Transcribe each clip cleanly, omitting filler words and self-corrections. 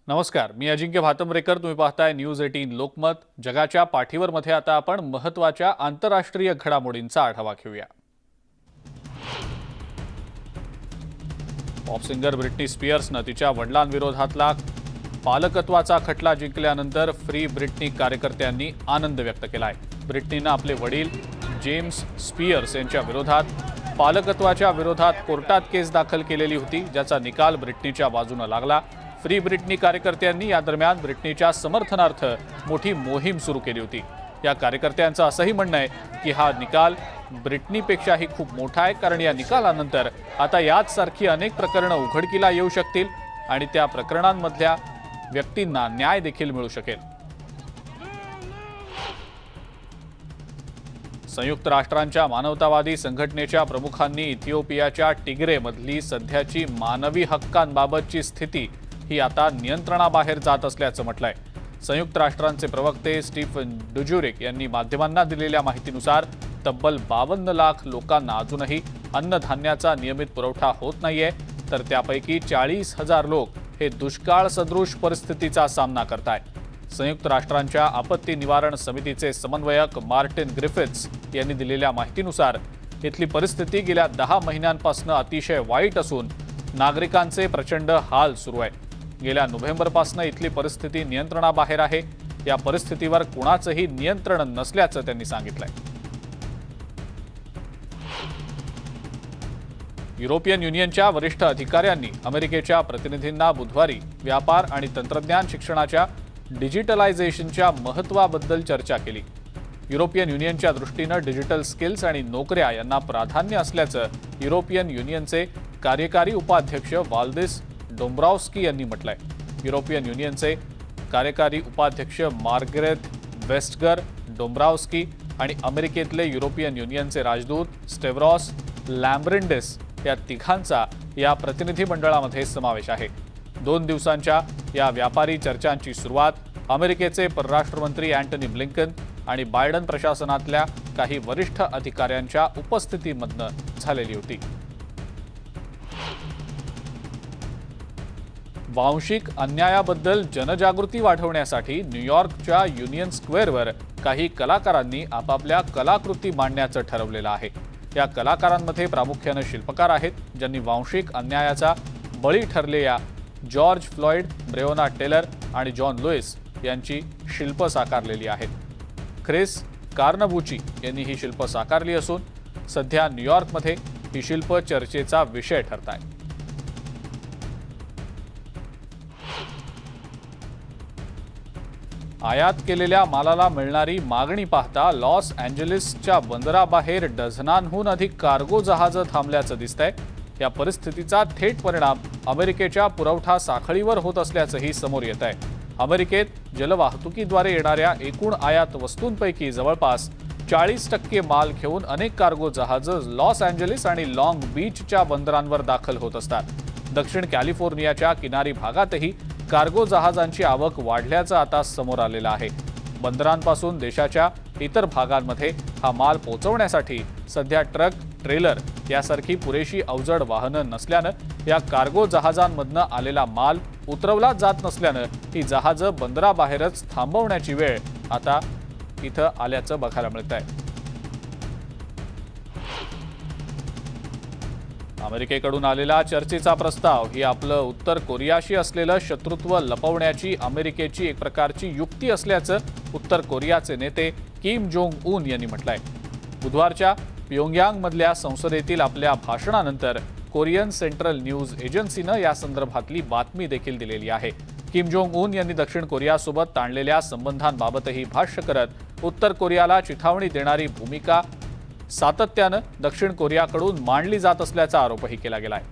नमस्कार, मी अजिंक्य भातंब्रेकर. तुम्ही पाहताय न्यूज 18 लोकमत. जगाच्या पाठीवर मध्ये आता आपण महत्त्वाच्या आंतरराष्ट्रीय घडामोडींचा आढावा घेऊया. पॉप सिंगर ब्रिटनी स्पियर्सनं तिच्या वडिलांविरोधातला पालकत्वाचा खटला जिंकल्यानंतर फ्री ब्रिटनी कार्यकर्त्यांनी आनंद व्यक्त केलाय. ब्रिटनीनं आपले वडील जेम्स स्पियर्स यांच्या विरोधात पालकत्वाच्या विरोधात कोर्टात केस दाखल केलेली होती, ज्याचा निकाल ब्रिटनीच्या बाजूने लागला. फ्री ब्रिटनी कार्यकर्त्यांनी या दरम्यान ब्रिटनीच्या समर्थनार्थ मोठी मोहीम सुरू केली होती. या कार्यकर्त्यांचं असंही म्हणणं आहे की हा निकाल ब्रिटनीपेक्षाही खूप मोठा आहे, कारण या निकालानंतर आता याच सारखी अनेक प्रकरणं उघडकीला येऊ शकतील आणि त्या प्रकरणांमधल्या व्यक्तींना न्याय देखील मिळू शकेल. संयुक्त राष्ट्रांच्या मानवतावादी संघटनेच्या प्रमुखांनी इथिओपियाच्या टिग्रेमधली सध्याची मानवी हक्कांबाबतची स्थिती ही आता नियंत्रणाबाहेर जात असल्याचं म्हटलंय. संयुक्त राष्ट्रांचे प्रवक्ते स्टीफन डुजुरिक यांनी माध्यमांना दिलेल्या माहितीनुसार तब्बल 52 लाख लोकांना अजूनही अन्नधान्याचा नियमित पुरवठा होत नाहीये, तर त्यापैकी 40,000 लोक हे दुष्काळ सदृश परिस्थितीचा सामना करतायत. संयुक्त राष्ट्रांच्या आपत्ती निवारण समितीचे समन्वयक मार्टिन ग्रिफिथ्स यांनी दिलेल्या माहितीनुसार इथली परिस्थिती गेल्या 10 महिन्यांपासून अतिशय वाईट असून नागरिकांचे प्रचंड हाल सुरू आहेत. गेल्या नोव्हेंबरपासून इथली परिस्थिती नियंत्रणाबाहेर आहे. या परिस्थितीवर कुणाचंही नियंत्रण नसल्याचं त्यांनी सांगितलंय. युरोपियन युनियनच्या वरिष्ठ अधिकाऱ्यांनी अमेरिकेच्या प्रतिनिधींना बुधवारी व्यापार आणि तंत्रज्ञान शिक्षणाच्या डिजिटलायझेशनच्या महत्त्वाबद्दल चर्चा केली. युरोपियन युनियनच्या दृष्टीनं डिजिटल स्किल्स आणि नोकऱ्या यांना प्राधान्य असल्याचं युरोपियन युनियनचे कार्यकारी उपाध्यक्ष वाल्डिस डोम्ब्रावस्की यांनी म्हटलंय. युरोपियन युनियनचे कार्यकारी उपाध्यक्ष मार्गरेथ वेस्टगर डोम्ब्रावस्की आणि अमेरिकेतले युरोपियन युनियनचे राजदूत स्टेव्रॉस लॅम्ब्रिंडिस या तिघांचा या प्रतिनिधी मंडळामध्ये समावेश आहे. 2 दिवसांच्या या व्यापारी चर्चांची सुरुवात अमेरिकेचे परराष्ट्रमंत्री अँटनी ब्लिंकन आणि बायडन प्रशासनातल्या काही वरिष्ठ अधिकाऱ्यांच्या उपस्थितीमधनं झालेली होती. वांशिक अन्यायाबद्दल जनजागृती वाढवण्यासाठी न्यूयॉर्कच्या युनियन स्क्वेअरवर काही कलाकारांनी आपापल्या कलाकृती मांडण्याचं ठरवलेलं आहे. या कलाकारांमध्ये प्रामुख्याने शिल्पकार आहेत, ज्यांनी वांशिक अन्यायाचा बळी ठरलेल्या जॉर्ज फ्लॉइड, ब्रेओना टेलर आणि जॉन लुईस यांची शिल्प साकारलेली आहेत. ख्रिस कार्नबुची यांनी ही शिल्प साकारली असून सध्या न्यूयॉर्कमध्ये ही शिल्प चर्चेचा विषय ठरत आहे. आयात केलेल्या मालाला मिळणारी मागणी पाहता लॉस एंजेलिसच्या बंदराबाहेर डझनांहून अधिक कार्गो जहाजं थांबल्याचं दिसतंय. या परिस्थितीचा थेट परिणाम अमेरिकेच्या पुरवठा साखळीवर होत असल्याचंही समोर येत आहे. अमेरिकेत जलवाहतुकीद्वारे येणाऱ्या एकूण आयात वस्तूंपैकी जवळपास 40% माल घेऊन अनेक कार्गो जहाजं लॉस एंजेलिस आणि लाँग बीचच्या बंदरांवर दाखल होत असतात. दक्षिण कॅलिफोर्नियाच्या किनारी भागातही कार्गो जहाजांची आवक वाढल्याचं आता समोर आलेलं आहे. बंदरांपासून देशाच्या इतर भागांमध्ये हा माल पोहोचवण्यासाठी सध्या ट्रक, ट्रेलर यासारखी पुरेशी अवजड वाहनं नसल्यानं या कार्गो जहाजांमधनं आलेला माल उतरवला जात नसल्यानं ही जहाजं बंदराबाहेरच थांबवण्याची वेळ आता इथं आल्याचं बघायला मिळत आहे. अमेरिकेकडून आलेला चर्चेचा प्रस्ताव ही आपलं उत्तर कोरियाशी असलेलं शत्रुत्व लपवण्याची अमेरिकेची एक प्रकारची युक्ती असल्याचं उत्तर कोरियाचे नेते किम जोंग उन यांनी म्हटलंय. बुधवारच्या प्योंगयांगमधल्या संसदेतील आपल्या भाषणानंतर कोरियन सेंट्रल न्यूज एजन्सीनं या संदर्भातली बातमी देखील दिलेली आहे. किम जोंग उन यांनी दक्षिण कोरियासोबत ताणलेल्या संबंधांबाबतही भाष्य करत उत्तर कोरियाला चिथावणी देणारी भूमिका सातत्यानं दक्षिण कोरियाकडून मांडली जात असल्याचा आरोपही केला गेलाय.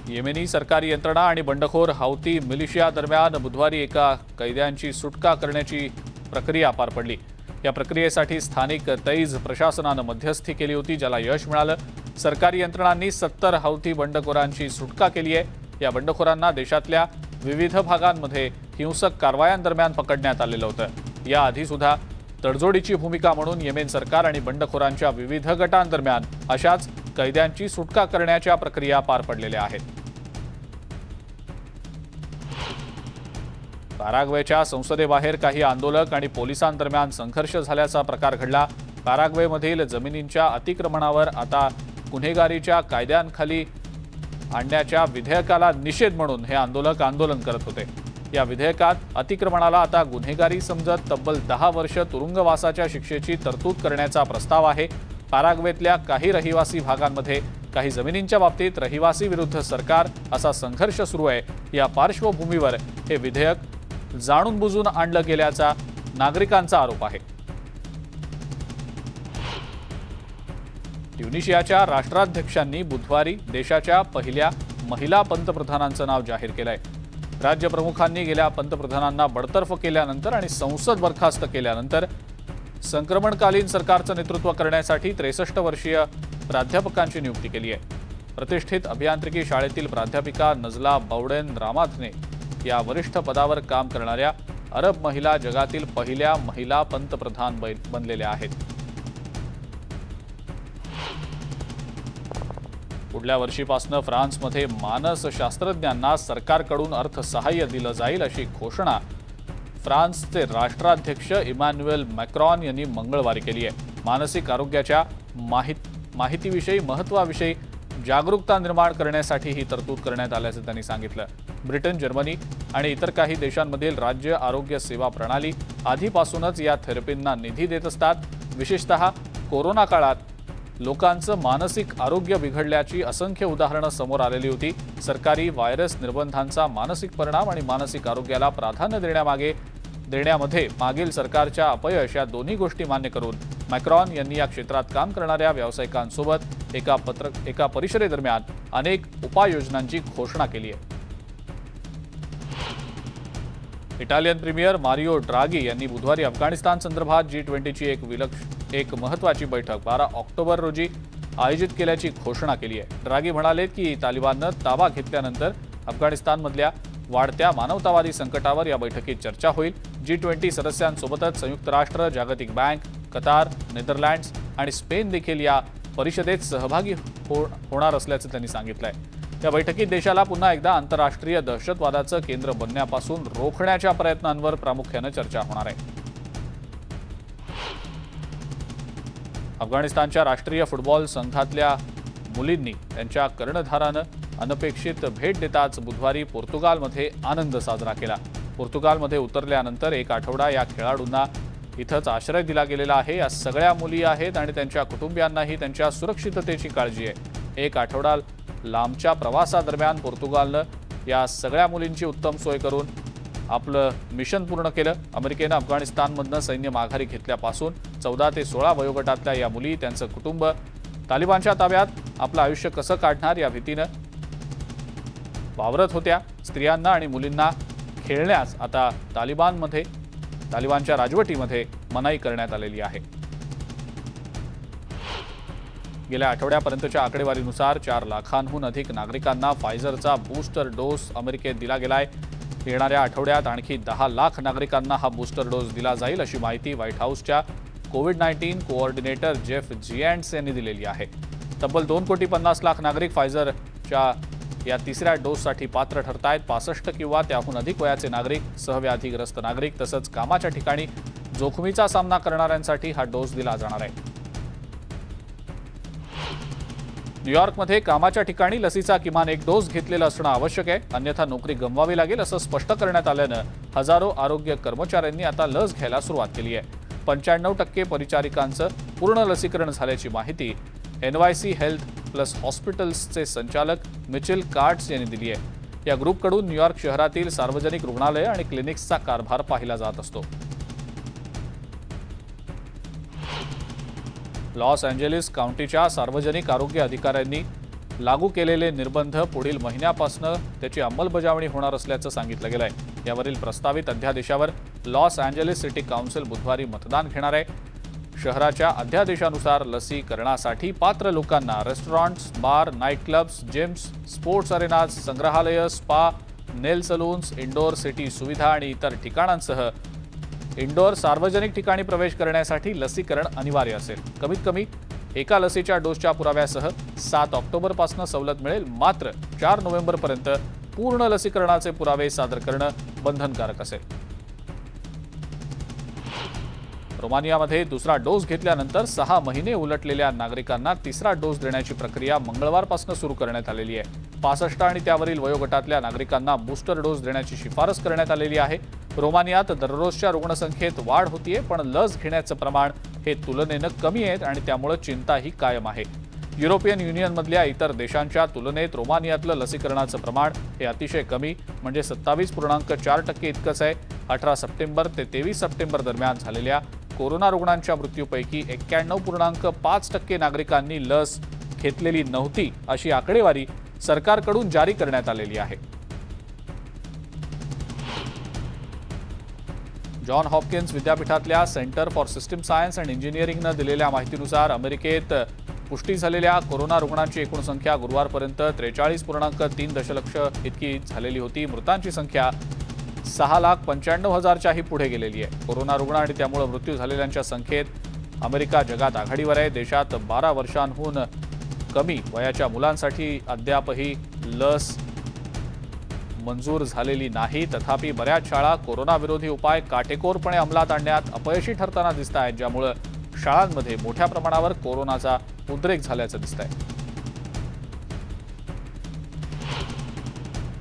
येमेनी सरकारी यंत्रणा आणि बंडखोर हौती मिलिशिया दरम्यान बुधवारी एका कैद्यांची सुटका करण्याची प्रक्रिया पार पडली. या प्रक्रियेसाठी स्थानिक तैज प्रशासनानं मध्यस्थी केली होती, ज्याला यश मिळालं. सरकारी यंत्रणांनी 70 हौती बंडखोरांची सुटका केली आहे. या बंडखोरांना देशातल्या विविध भागांमध्ये हिंसक कारवायांदरम्यान पकडण्यात आलेलं होतं. याआधी सुद्धा तडजोडीची भूमिका म्हणून येमेन सरकार आणि बंडखोरांच्या विविध गटांदरम्यान अशाच कैद्यांची सुटका करण्याच्या प्रक्रिया पार पडलेल्या आहेत. पॅराग्वेच्या संसदेबाहेर काही आंदोलक आणि पोलिसांदरम्यान संघर्ष झाल्याचा प्रकार घडला. पॅराग्वेमधील जमिनींच्या अतिक्रमणावर आता गुन्हेगारीच्या कायद्यांखाली आणण्याच्या विधेयकाला निषेध म्हणून हे आंदोलक आंदोलन करत होते. या विधेयकात अतिक्रमणाला आता गुन्हेगारी समजत तब्बल 10 वर्ष तुरुंगवासाच्या शिक्षेची तरतूद करण्याचा प्रस्ताव आहे. पॅराग्वेतल्या काही रहिवासी भागांमध्ये काही जमिनींच्या बाबतीत रहिवासी विरुद्ध सरकार असा संघर्ष सुरू आहे. या पार्श्वभूमीवर हे विधेयक जाणून बुजून आणलं गेल्याचा नागरिकांचा आरोप आहे. ट्युनिशियाच्या राष्ट्राध्यक्षांनी बुधवारी देशाच्या पहिल्या महिला पंतप्रधानांचं नाव जाहीर केलंय. राज्यप्रमुखांनी गेल्या पंतप्रधानांना बडतर्फ केल्यानंतर आणि संसद बरखास्त केल्यानंतर संक्रमणकालीन सरकारचं नेतृत्व करण्यासाठी 63 वर्षीय प्राध्यापकांची नियुक्ती केली आहे. प्रतिष्ठित अभियांत्रिकी शाळेतील प्राध्यापिका नजला बौडेन रामाधने या वरिष्ठ पदावर काम करणाऱ्या अरब महिला जगातील पहिल्या महिला पंतप्रधान बनलेल्या आहेत. पुढल्या वर्षीपासून फ्रान्समध्ये मानसशास्त्रज्ञांना सरकारकडून अर्थसहाय्य दिलं जाईल अशी घोषणा फ्रान्सचे राष्ट्राध्यक्ष इमॅन्युएल मॅक्रॉन यांनी मंगळवारी केली आहे. मानसिक आरोग्याच्या माहितीविषयी महत्त्वाविषयी जागरूकता निर्माण करण्यासाठी ही तरतूद करण्यात आल्याचं त्यांनी सांगितलं. ब्रिटन, जर्मनी आणि इतर काही देशांमधील राज्य आरोग्य सेवा प्रणाली आधीपासूनच या थेरपींना निधी देत असतात. विशेषतः कोरोना काळात लोकांचं मानसिक आरोग्य बिघडल्याची असंख्य उदाहरणं समोर आलेली होती. सरकारी व्हायरस निर्बंधांचा मानसिक परिणाम आणि मानसिक आरोग्याला प्राधान्य देण्यामध्ये मागील सरकारच्या अपयश या दोन्ही गोष्टी मान्य करून मॅक्रॉन यांनी या क्षेत्रात काम करणाऱ्या व्यावसायिकांसोबत एका परिषदेदरम्यान अनेक उपाययोजनांची घोषणा केली आहे. इटालियन प्रीमियर मारिओ ड्रागी यांनी बुधवारी अफगाणिस्तान संदर्भात G20ची एक महत्त्वाची बैठक 12 ऑक्टोबर रोजी आयोजित केल्याची घोषणा केली आहे. ड्रागी म्हणाले की तालिबाननं ताबा घेतल्यानंतर अफगाणिस्तानमधल्या वाढत्या मानवतावादी संकटावर या बैठकीत चर्चा होईल. G20 सदस्यांसोबतच संयुक्त राष्ट्र, जागतिक बँक, कतार, नेदरलँड्स आणि स्पेन देखील या परिषदेत सहभागी होणार असल्याचं त्यांनी सांगितलंय. या बैठकीत देशाला पुन्हा एकदा आंतरराष्ट्रीय दहशतवादाचं केंद्र बनण्यापासून रोखण्याच्या प्रयत्नांवर प्रामुख्यानं चर्चा होणार आहे. अफगाणिस्तानच्या राष्ट्रीय फुटबॉल संघातल्या मुलींनी त्यांच्या कर्णधारानं अनपेक्षित भेट देताच बुधवारी पोर्तुगालमध्ये आनंद साजरा केला. पोर्तुगालमध्ये उतरल्यानंतर एक आठवडा या खेळाडूंना इथंच आश्रय दिला गेलेला आहे. या सगळ्या मुली आहेत आणि त्यांच्या कुटुंबियांनाही त्यांच्या सुरक्षिततेची काळजी आहे. एक आठवडा लांबच्या प्रवासादरम्यान पोर्तुगालनं या सगळ्या मुलींची उत्तम सोय करून आपलं मिशन पूर्ण केलं. अमेरिकेनं अफगाणिस्तानमधनं सैन्य माघारी घेतल्यापासून 14 ते 16 वयोगटातल्या या मुली, त्यांचं कुटुंब तालिबानच्या ताब्यात आपलं आयुष्य कसं काढणार या भीतीनं वावरत होत्या. स्त्रियांना आणि मुलींना खेळण्यास आता तालिबानच्या राजवटीमध्ये मनाई करण्यात आलेली आहे. गेल्या आठवड्यापर्यंतच्या आकडेवारीनुसार 4 लाखांहून अधिक नागरिकांना फायझरचा बूस्टर डोस अमेरिकेत दिला गेलाय. येणाऱ्या आठवड्यात आणखी 10 लाख नागरिकांना हा बूस्टर डोस दिला जाईल अशी माहिती व्हाईट हाऊसच्या कोविड-19 कोऑर्डिनेटर जेफ जिएंट्स यांनी दिलेली आहे. तब्बल 2,50,00,000 नागरिक फायझरच्या या तिसऱ्या डोससाठी पात्र ठरतायत. 65 किंवा त्याहून अधिक वयाचे नागरिक, सहव्याधीग्रस्त नागरिक तसंच कामाच्या ठिकाणी जोखमीचा सामना करणाऱ्यांसाठी हा डोस दिला जाणार आहे. न्यूयॉर्कमध्ये कामाच्या ठिकाणी लसीचा किमान 1 डोस घेतलेला असणं आवश्यक आहे, अन्यथा नोकरी गमवावी लागेल असं स्पष्ट करण्यात आल्यानं हजारो आरोग्य कर्मचाऱ्यांनी आता लस घ्यायला सुरुवात केली आहे. 95% परिचारिकांचं पूर्ण लसीकरण झाल्याची माहिती NYC हेल्थ प्लस हॉस्पिटल्सचे संचालक मिचेल कार्ट्स यांनी दिली आहे. या ग्रुपकडून न्यूयॉर्क शहरातील सार्वजनिक रुग्णालय आणि क्लिनिक्सचा कारभार पाहिला जात असतो. लॉस एंजेलिस काउंटीच्या सार्वजनिक आरोग्य अधिकाऱ्यांनी लागू केलेले निर्बंध पुढील महिन्यापासून त्याची अंमलबजावणी होणार असल्याचं सांगितलं गेलंय. यावरील प्रस्तावित अध्यादेशावर लॉस एंजेलिस सिटी काउन्सिल बुधवारी मतदान घेणार आहे. शहराच्या अध्यादेशानुसार लसीकरणासाठी पात्र लोकांना रेस्टॉरंट्स, बार, नाईट क्लब्स, जिम्स, स्पोर्ट्स अरेनाज, संग्रहालय, स्पा, नेल सलून्स, इंडोर सिटी सुविधा आणि इतर ठिकाणांसह इंडोर सार्वजनिक ठिकाणी प्रवेश करण्यासाठी लसीकरण अनिवार्य असेल. कमीत कमी एका लसीच्या डोसच्या पुराव्यासह 7 ऑक्टोबरपासून सवलत मिळेल, मात्र 4 नोव्हेंबरपर्यंत पूर्ण लसीकरणाचे पुरावे सादर करणं बंधनकारक असेल. रोमानियामध्ये दुसरा डोस घेतल्यानंतर 6 महिने उलटलेल्या नागरिकांना तिसरा डोस देण्याची प्रक्रिया मंगळवारपासून सुरू करण्यात आलेली आहे. 65 आणि त्यावरील वयोगटातल्या नागरिकांना बूस्टर डोस देण्याची शिफारस करण्यात आलेली आहे. रोमानियात दररोजच्या रुग्णसंख्येत वाढ होतीये, पण लस घेण्याचं प्रमाण हे तुलनेनं कमी आहे आणि त्यामुळे चिंताही कायम आहे. युरोपियन युनियनमधल्या इतर देशांच्या तुलनेत रोमानियातलं लसीकरणाचं प्रमाण हे अतिशय कमी, म्हणजे 27.4% इतकंच आहे. 18 सप्टेंबर ते 23 सप्टेंबर दरम्यान झालेल्या कोरोना रुग्णांच्या मृत्यूपैकी 91.5% नागरिकांनी लस घेतलेली नव्हती, अशी आकडेवारी सरकारकडून जारी करण्यात आलेली आहे. जॉन हॉपकिन्स विद्यापीठातल्या centre for system science and इंजिनिअरिंगनं दिलेल्या माहितीनुसार अमेरिकेत पुष्टी झालेल्या कोरोना रुग्णांची एकूण संख्या गुरुवारपर्यंत 43.3 दशलक्ष इतकी झालेली होती. मृतांची संख्या 6,95,000च्याही पुढे गेलेली आहे. कोरोना रुग्ण आणि त्यामुळे मृत्यू झालेल्यांच्या संख्येत अमेरिका जगात आघाडीवर आहे. देशात 12 वर्षांहून कमी वयाच्या मुलांसाठी अद्यापही लस मंजूर झालेली नाही. तथापि बऱ्याच शाळा कोरोनाविरोधी उपाय काटेकोरपणे अंमलात आणण्यात अपयशी ठरताना दिसत आहेत, ज्यामुळे शाळांमध्ये मोठ्या प्रमाणावर कोरोनाचा उद्रेक झाल्याचं दिसतंय.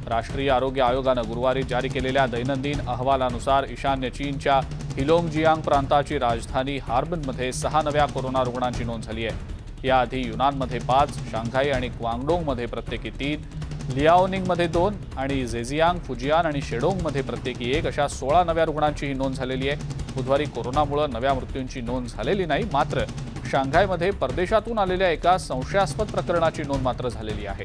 राष्ट्रीय आरोग्य आयोगानं गुरुवारी जारी केलेल्या दैनंदिन अहवालानुसार ईशान्य चीनच्या हिलोंगजियांग प्रांताची राजधानी हार्बिनमध्ये 6 नव्या कोरोना रुग्णांची नोंद झाली आहे. याआधी युनानमध्ये 5, शांघाई आणि ग्वांगडोंगमध्ये प्रत्येकी 3, लियाओनिंगमध्ये 2 आणि झेजियांग, फुजियान आणि शेडोंगमध्ये प्रत्येकी 1 अशा 16 नव्या रुग्णांची ही नोंद झालेली आहे. बुधवारी कोरोनामुळे नव्या मृत्यूंची नोंद झालेली नाही, मात्र शांघायमध्ये परदेशातून आलेल्या एका संशयास्पद प्रकरणाची नोंद मात्र झालेली आहे.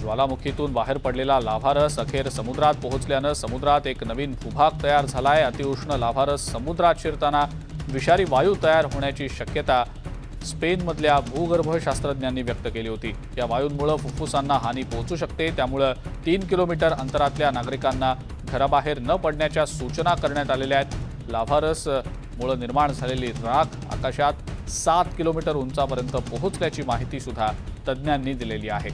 ज्वालामुखीतून बाहेर पडलेला लाव्हारस अखेर समुद्रात पोहोचल्यानं समुद्रात एक नवीन भूभाग तयार झालाय. अतिउष्ण लाव्हारस समुद्रात शिरताना विषारी वायू तयार होण्याची शक्यता स्पेनमधल्या भूगर्भ शास्त्रज्ञांनी व्यक्त केली होती. या वायूंमुळे फुफ्फुसांना हानी पोहोचू शकते, त्यामुळे 3 किलोमीटर अंतरातल्या नागरिकांना घराबाहेर न पडण्याच्या सूचना करण्यात आलेल्या आहेत. लाव्हारसमुळे निर्माण झालेली राख आकाशात 7 किलोमीटर उंचापर्यंत पोहोचल्याची माहिती सुद्धा तज्ज्ञांनी दिलेली आहे.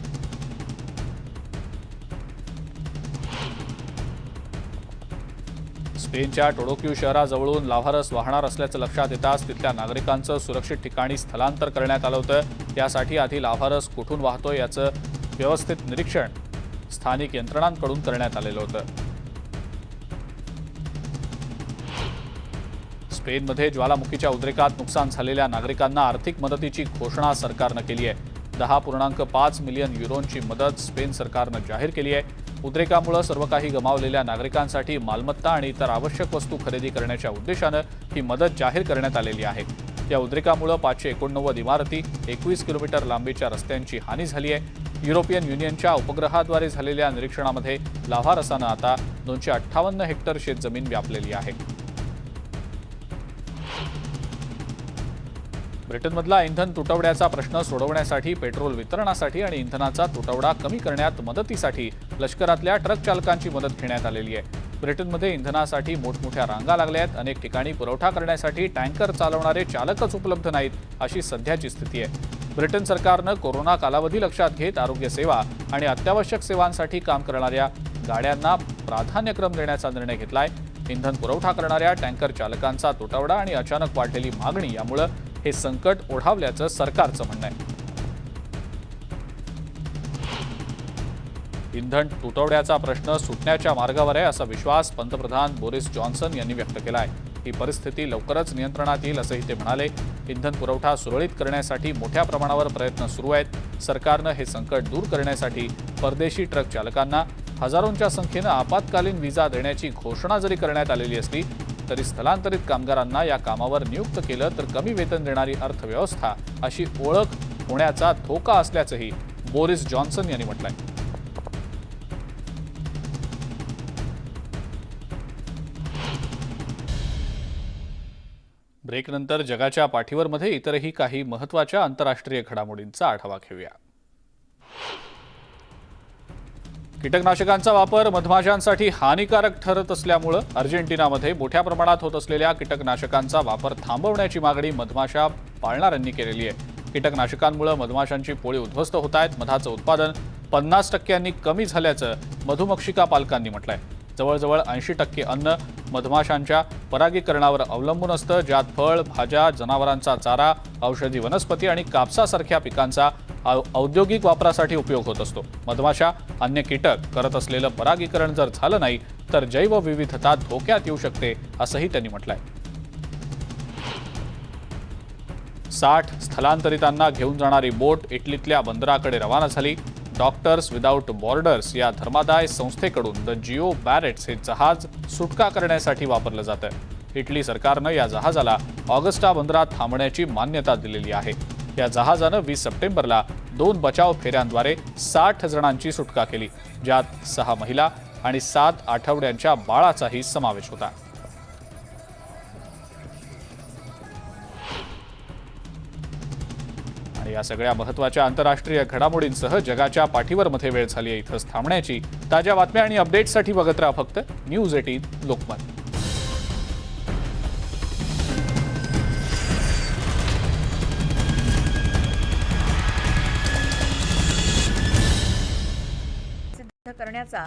स्पेनच्या टोडोक्यू शहराजवळून लाव्हारस वाहणार असल्याचं लक्षात येताच तिथल्या नागरिकांचं सुरक्षित ठिकाणी स्थलांतर करण्यात आलं होतं. यासाठी आधी लाव्हारस कुठून वाहतोय याचं व्यवस्थित निरीक्षण स्थानिक यंत्रणांकडून करण्यात आलेलं होतं. स्पेनमध्ये ज्वालामुखीच्या उद्रेकात नुकसान झालेल्या नागरिकांना आर्थिक मदतीची घोषणा सरकारनं केली आहे. 10.5 मिलियन युरोंची मदत स्पेन सरकारनं जाहीर केली आहे. उद्रेकामुळे सर्व काही गमावलेल्या नागरिकांसाठी मालमत्ता आणि इतर आवश्यक वस्तू खरेदी करण्याच्या उद्देशानं ही मदत जाहीर करण्यात आलेली आहे. या उद्रेकामुळे 589 इमारती, 21 किलोमीटर लांबीच्या रस्त्यांची हानी झाली आहे. युरोपियन युनियनच्या उपग्रहाद्वारे झालेल्या निरीक्षणामध्ये लाव्हारसानं आता 258 हेक्टर शेतजमीन व्यापलेली आहे. ब्रिटनमधला इंधन तुटवड्याचा प्रश्न सोडवण्यासाठी, पेट्रोल वितरणासाठी आणि इंधनाचा तुटवडा कमी करण्यात मदतीसाठी लष्करातल्या ट्रक चालकांची मदत घेण्यात आलेली आहे. ब्रिटनमध्ये इंधनासाठी मोठमोठ्या रांगा लागल्या आहेत. अनेक ठिकाणी पुरवठा करण्यासाठी टँकर चालवणारे चालकच उपलब्ध नाहीत, अशी सध्याची स्थिती आहे. ब्रिटन सरकारनं कोरोना कालावधी लक्षात घेत आरोग्य सेवा आणि अत्यावश्यक सेवांसाठी काम करणाऱ्या गाड्यांना प्राधान्यक्रम देण्याचा निर्णय घेतलाय. इंधन पुरवठा करणाऱ्या टँकर चालकांचा तुटवडा आणि अचानक वाढलेली मागणी यामुळे हे संकट ओढावल्याचं सरकारचं म्हणणं आहे. इंधन तुटवड्याचा प्रश्न सुटण्याच्या मार्गावर आहे, असा विश्वास पंतप्रधान बोरिस जॉन्सन यांनी व्यक्त केला आहे. ही परिस्थिती लवकरच नियंत्रणात येईल, असंही ते म्हणाले. इंधन पुरवठा सुरळीत करण्यासाठी मोठ्या प्रमाणावर प्रयत्न सुरू आहेत. सरकारनं हे संकट दूर करण्यासाठी परदेशी ट्रक चालकांना हजारोंच्या संख्येनं आपत्कालीन व्हिसा देण्याची घोषणा जरी करण्यात आलेली असली तरी स्थलांतरित कामगारांना या कामावर नियुक्त केलं तर कमी वेतन देणारी अर्थव्यवस्था अशी ओळख होण्याचा धोका असल्याचंही बोरिस जॉन्सन यांनी म्हटलंय. ब्रेकनंतर जगाच्या पाठीवरमध्ये इतरही काही महत्त्वाच्या आंतरराष्ट्रीय घडामोडींचा आढावा घेऊया. कीटकनाशकांचा वापर मधमाशांसाठी हानिकारक ठरत असल्यामुळे अर्जेंटिनामध्ये मोठ्या प्रमाणात होत असलेल्या कीटकनाशकांचा वापर थांबवण्याची मागणी मधमाशा पाळणाऱ्यांनी केलेली आहे. कीटकनाशकांमुळे मधमाशांची पोळी उद्ध्वस्त होत आहेत. मधाचं उत्पादन 50% कमी झाल्याचं मधुमक्षिका पालकांनी म्हटलंय. जवळजवळ 80% अन्न मधमाशांच्या परागीकरणावर अवलंबून असतं, ज्यात फळ, भाज्या, जनावरांचा चारा, औषधी वनस्पती आणि कापसासारख्या पिकांचा औद्योगिक वापरासाठी उपयोग होत असतो. मधमाशा अन्य कीटक करत असलेलं परागीकरण जर झालं नाही तर जैवविविधता धोक्यात येऊ शकते, असंही त्यांनी म्हटलंय. 60 स्थलांतरितांना घेऊन जाणारी बोट इटलीतल्या बंदराकडे रवाना झाली. डॉक्टर्स विदाऊट बॉर्डर्स या धर्मादाय संस्थेकडून द जिओ बॅरेट्स हे जहाज सुटका करण्यासाठी वापरलं जातं. इटली सरकारनं या जहाजाला ऑगस्टा बंदरात थांबण्याची मान्यता दिलेली आहे. या जहाजानं 20 सप्टेंबरला 2 बचाव फेऱ्यांद्वारे 60 जणांची सुटका केली, ज्यात 6 महिला आणि 7 आठवड्यांच्या बाळाचाही समावेश होता. आणि या सगळ्या महत्त्वाच्या आंतरराष्ट्रीय घडामोडींसह जगाच्या पाठीवर मध्ये वेळ झाली आहे इथंच थांबण्याची. ताज्या बातम्या आणि अपडेट्ससाठी बघत राहा फक्त न्यूज 18 लोकमत. करण्याचा